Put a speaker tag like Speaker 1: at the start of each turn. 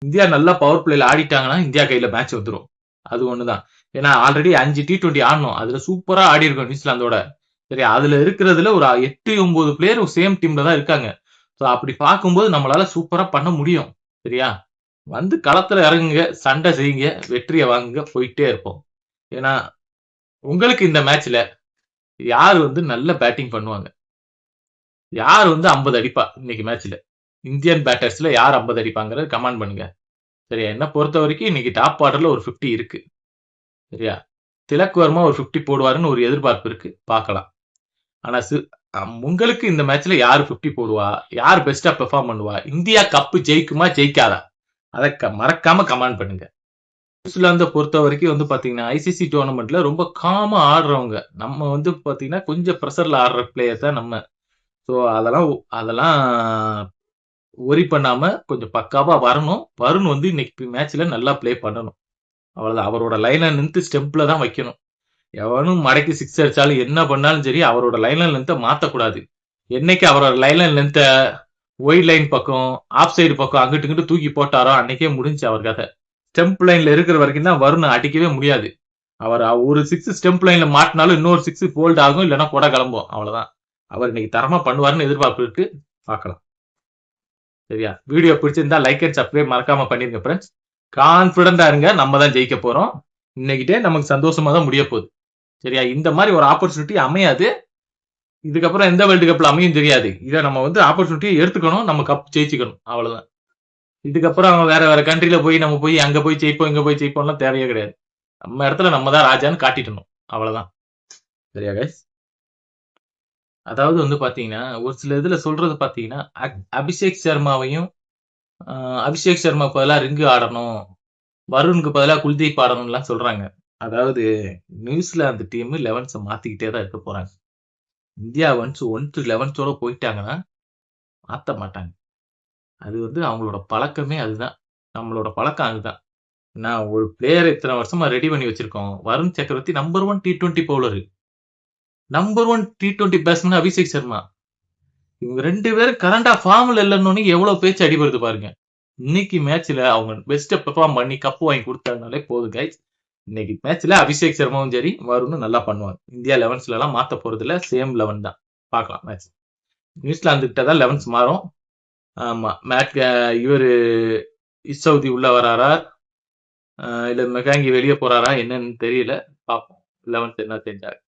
Speaker 1: India நல்லா power பிளேல ஆடிட்டாங்கன்னா India கையில மேட்ச் வந்துடும். அது ஒண்ணுதான். ஏன்னா ஆல்ரெடி 5 T20 ஆடணும். அதுல சூப்பரா ஆடி இருக்கும் நியூசிலாந்தோட. சரி, அதுல இருக்கிறதுல ஒரு 8, 9 பிளேயர் சேம் டீம்ல தான் இருக்காங்க. ஸோ அப்படி பார்க்கும்போது நம்மளால சூப்பரா பண்ண முடியும். சரியா? வந்து களத்துல இறங்குங்க, சண்டை செய்யுங்க, வெற்றியை வாங்குங்க, போயிட்டே இருப்போம். ஏன்னா உங்களுக்கு இந்த மேட்ச்ல யார் வந்து நல்ல பேட்டிங் பண்ணுவாங்க? யார் வந்து 50 அடிப்பா இன்னைக்கு மேட்ச்ல? இந்தியன் பேட்டர்ஸ்ல யார் 50 அடிப்பாங்கறத கமெண்ட் பண்ணுங்க. சரியா? என்ன பொறுத்த வரைக்கும் இன்னைக்கு டாப் ஆர்டர்ல ஒரு 50 இருக்கு. சரியா? திலக் வர்மா ஒரு 50 போடுவாருன்னு ஒரு எதிர்பார்ப்பு இருக்கு. பார்க்கலாம். ஆனா உங்களுக்கு இந்த மேட்ச்ல யாரு 50 போடுவா? யார் பெஸ்டா பெர்ஃபார்ம் பண்ணுவா? இந்தியா கப் ஜெயிக்குமா ஜெயிக்காதா? அத மறக்காம கமெண்ட் பண்ணுங்க. நியூசிலாந்த பொறுத்த வரைக்கும் வந்து பாத்தீங்கன்னா ஐசிசி டோர்னமெண்ட்ல ரொம்ப காமா ஆடுறவங்க. நம்ம வந்து பாத்தீங்கன்னா கொஞ்சம் பிரஷர்ல ஆடுற பிளேயர் தான் நம்ம. ஸோ அதெல்லாம் அதெல்லாம் ஒரி பண்ணாம கொஞ்சம் பக்காவா வரணும். வருண் வந்து இன்னைக்கு மேட்ச்ல நல்லா பிளே பண்ணணும். அவ்வளவுதான். அவரோட லைன்ல நின்று ஸ்டெம்ப்ல தான் வைக்கணும். எவனும் மடக்கி சிக்ஸ் அடிச்சாலும் என்ன பண்ணாலும் சரி அவரோட லைன்ல லென்த்தை மாத்தக்கூடாது. என்னைக்கு அவரோட லைன்ல லென்த்தை ஒயிட் லைன் பக்கம் ஆஃப் சைடு பக்கம் அங்கிட்டு இங்கிட்டு தூக்கி போட்டாரோ அன்னைக்கே முடிஞ்சு அவர் கதை. ஸ்டெம்ப் லைன்ல இருக்கிற வரைக்கும் தான் வருண் அடிக்கவே முடியாது. அவர் ஒரு சிக்ஸ் ஸ்டெம்ப் லைன்ல மாட்டினாலும் இன்னொரு சிக்ஸ் போல்ட் ஆகும், இல்லைன்னா கூட கிளம்பும். அவ்வளவுதான். அவர் இன்னைக்கு தரமா பண்ணுவாருன்னு எதிர்பார்ப்பு இருக்கு. பார்க்கலாம். சரியா? வீடியோ பிடிச்சிருந்தா லைக் அண்ட் சப்ஸ்கிரைப் மறக்காம பண்ணிருங்க ஃப்ரெண்ட்ஸ். கான்பிடண்டா இருங்க, நம்ம தான் ஜெயிக்க போறோம். இன்னைக்கிட்டே நமக்கு சந்தோஷமா தான் முடிய போகுது. சரியா? இந்த மாதிரி ஒரு ஆப்பர்ச்சுனிட்டி அமையாது. இதுக்கப்புறம் எந்த வேர்ல்டு கப்ல அமையும் தெரியாது. இதை நம்ம வந்து ஆப்பர்ச்சுனிட்டியை எடுத்துக்கணும், நம்ம கப் ஜெயிச்சுக்கணும். அவ்வளவுதான். இதுக்கப்புறம் அவங்க வேற வேற கண்ட்ரில போய் நம்ம போய் அங்க போய் ஜெயிப்போம் இங்க போய் ஜெயிப்போம்லாம் தேவையே கிடையாது. நம்ம இடத்துல நம்ம தான் ராஜான்னு காட்டிட்டணும். அவ்வளவுதான். சரியா கைஸ்? அதாவது வந்து பாத்தீங்கன்னா ஒரு சில இதுல சொல்றது பாத்தீங்கன்னா அபிஷேக் சர்மாவையும் அபிஷேக் சர்மா பதிலா ரிங்கு ஆடணும், வருணுக்கு பதிலா குல்தீப் ஆடணும்லாம் சொல்றாங்க. அதாவது நியூசிலாந்து டீம் 11 மாத்திக்கிட்டே தான் இருக்க போறாங்க. இந்தியா ஒன்ஸ் 1 to 11 போயிட்டாங்கன்னா மாத்த மாட்டாங்க. அது வந்து அவங்களோட பழக்கமே அதுதான். நம்மளோட பழக்கம் அதுதான். நான் ஒரு பிளேயர் இத்தனை வருஷமா ரெடி பண்ணி வச்சிருக்கோம். வருண் சக்கரவர்த்தி number 1 T20 bowler, number 1 T20 batsman Abhishek Sharma. இவங்க 2 பேரும் கரண்டா ஃபார்ம்ல இல்லைன்னு எவ்வளவு பேச்சு அடிபடுது பாருங்க. இன்னைக்கு மேட்ச்ல அவங்க பெஸ்ட் பெர்ஃபார்ம் பண்ணி கப் வாங்கி கொடுத்தாங்கனாலே போதும் கைஸ். இன்னைக்கு மேட்ச்ல அபிஷேக் சர்மாவும் சரி வருணும் நல்லா பண்ணுவாங்க. இந்தியா 11 எல்லாம் மாத்த போறது இல்ல, சேம் 11 தான். பார்க்கலாம் மேட்ச். நியூசிலாந்து கிட்ட தான் 11 மாறும். ஆமா, மேட் இவரு இசவுதி உள்ள வராரா இல்ல மெகாங்கி வெளியே போறாரா என்னன்னு தெரியல. பார்ப்போம் 11 என்ன தெரிஞ்சாரு.